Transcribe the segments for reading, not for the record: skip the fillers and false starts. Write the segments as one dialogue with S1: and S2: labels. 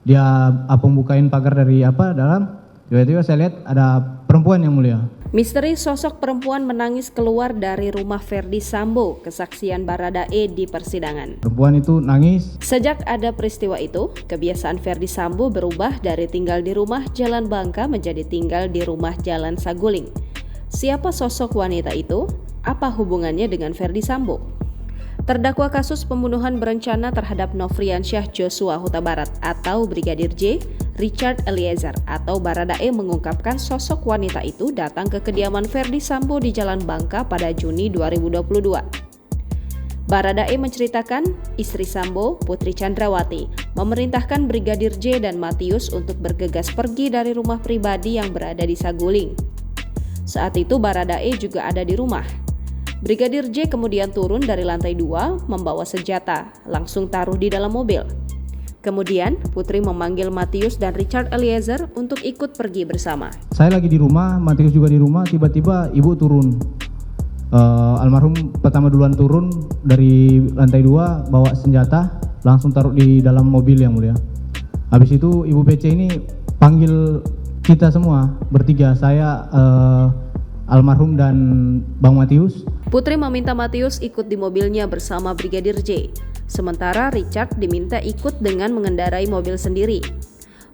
S1: Dia bukain pagar dari dalam, tiba-tiba saya lihat ada perempuan yang mulia.
S2: Misteri sosok perempuan menangis keluar dari rumah Ferdy Sambo, kesaksian Baradae di persidangan.
S1: Perempuan itu nangis.
S2: Sejak ada peristiwa itu, kebiasaan Ferdy Sambo berubah dari tinggal di rumah Jalan Bangka menjadi tinggal di rumah Jalan Saguling. Siapa sosok wanita itu? Apa hubungannya dengan Ferdy Sambo? Terdakwa kasus pembunuhan berencana terhadap Nofriansyah Joshua Huta Barat atau Brigadir J, Richard Eliezer atau Baradae mengungkapkan sosok wanita itu datang ke kediaman Ferdy Sambo di Jalan Bangka pada Juni 2022. Baradae menceritakan istri Sambo, Putri Chandrawati, memerintahkan Brigadir J dan Matius untuk bergegas pergi dari rumah pribadi yang berada di Saguling. Saat itu Baradae juga ada di rumah. Brigadir J kemudian turun dari lantai 2 membawa senjata, langsung taruh di dalam mobil. Kemudian Putri memanggil Matius dan Richard Eliezer untuk ikut pergi bersama.
S1: Saya lagi di rumah, Matius juga di rumah, tiba-tiba ibu turun. Almarhum pertama duluan turun dari lantai 2 bawa senjata, langsung taruh di dalam mobil yang mulia. Habis itu Ibu PC ini panggil kita semua bertiga, saya, almarhum dan Bang Matius.
S2: Putri meminta Matius ikut di mobilnya bersama Brigadir J. Sementara Richard diminta ikut dengan mengendarai mobil sendiri.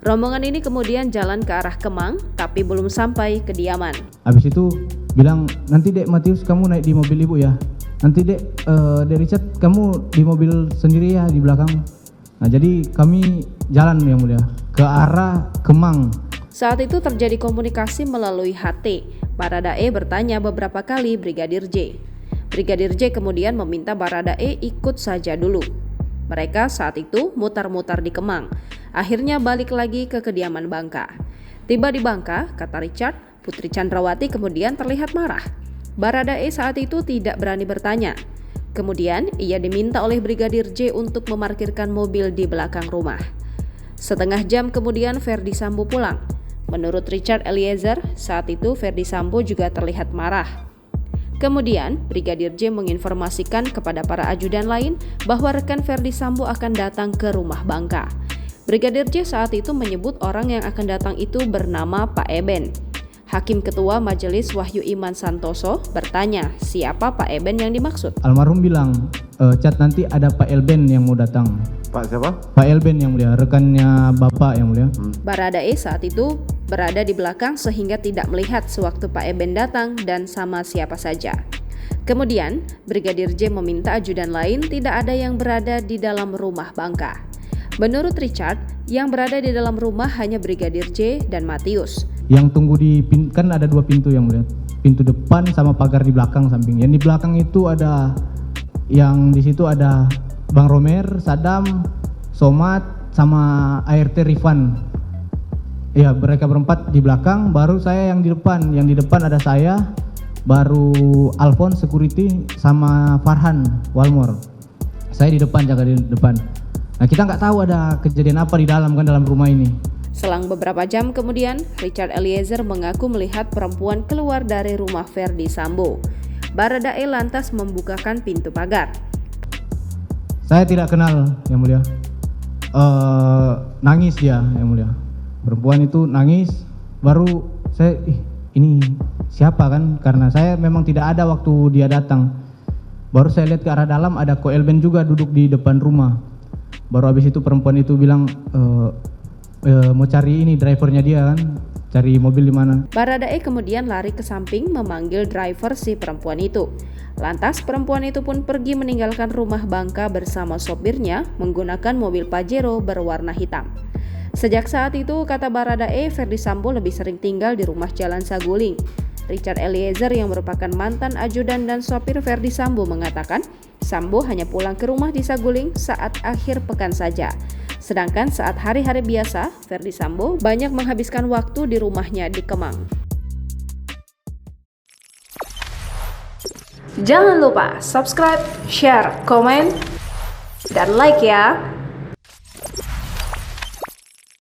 S2: Rombongan ini kemudian jalan ke arah Kemang, tapi belum sampai kediaman.
S1: Habis itu bilang, nanti Dek Matius kamu naik di mobil ibu ya. Nanti Dek Richard kamu di mobil sendiri ya di belakang. Nah jadi kami jalan yang mulia ke arah Kemang.
S2: Saat itu terjadi komunikasi melalui HT. Baradae bertanya beberapa kali Brigadir J. Brigadir J kemudian meminta Baradae ikut saja dulu. Mereka saat itu mutar-mutar di Kemang. Akhirnya balik lagi ke kediaman Bangka. Tiba di Bangka, kata Richard, Putri Chandrawati kemudian terlihat marah. Baradae saat itu tidak berani bertanya. Kemudian ia diminta oleh Brigadir J untuk memarkirkan mobil di belakang rumah. Setengah jam kemudian Ferdy Sambo pulang. Menurut Richard Eliezer, saat itu Ferdy Sambo juga terlihat marah. Kemudian, Brigadir J menginformasikan kepada para ajudan lain bahwa rekan Ferdy Sambo akan datang ke rumah Bangka. Brigadir J saat itu menyebut orang yang akan datang itu bernama Pak Eben. Hakim Ketua Majelis Wahyu Iman Santoso bertanya, siapa Pak Eben yang dimaksud?
S1: Almarhum bilang, Cat nanti ada Pak Elben yang mau datang.
S3: Pak siapa?
S1: Pak Elben yang mulia, rekannya Bapak yang mulia.
S2: Baradae saat itu berada di belakang sehingga tidak melihat sewaktu Pak Eben datang dan sama siapa saja. Kemudian, Brigadir J meminta ajudan lain tidak ada yang berada di dalam rumah Bangka. Menurut Richard, yang berada di dalam rumah hanya Brigadir J dan Matius.
S1: Yang tunggu kan ada 2 pintu yang mulia. Pintu depan sama pagar di belakang samping. Yang di belakang itu ada, yang di situ ada Bang Romer, Sadam, Somad, sama ART Rifan. Ya, mereka berempat di belakang, baru saya yang di depan. Yang di depan ada saya, baru Alphonse security sama Farhan Walmor. Saya di depan, jaga di depan. Nah, kita nggak tahu ada kejadian apa di dalam rumah ini.
S2: Selang beberapa jam kemudian, Richard Eliezer mengaku melihat perempuan keluar dari rumah Ferdy Sambo. Baradae lantas membukakan pintu pagar.
S1: Saya tidak kenal, yang mulia. Nangis dia, yang mulia. Perempuan itu nangis, baru saya, ini siapa kan? Karena saya memang tidak ada waktu dia datang. Baru saya lihat ke arah dalam, ada Ko Elben juga duduk di depan rumah. Baru habis itu perempuan itu bilang, mau cari ini drivernya dia kan, cari mobil di mana.
S2: Baradae kemudian lari ke samping memanggil driver si perempuan itu. Lantas perempuan itu pun pergi meninggalkan rumah Bangka bersama sopirnya menggunakan mobil Pajero berwarna hitam. Sejak saat itu, kata Baradae, Ferdy Sambo lebih sering tinggal di rumah Jalan Saguling. Richard Eliezer yang merupakan mantan ajudan dan sopir Ferdy Sambo mengatakan, Sambo hanya pulang ke rumah di Saguling saat akhir pekan saja. Sedangkan saat hari-hari biasa, Ferdy Sambo banyak menghabiskan waktu di rumahnya di Kemang. Jangan lupa subscribe, share, komen, dan like ya!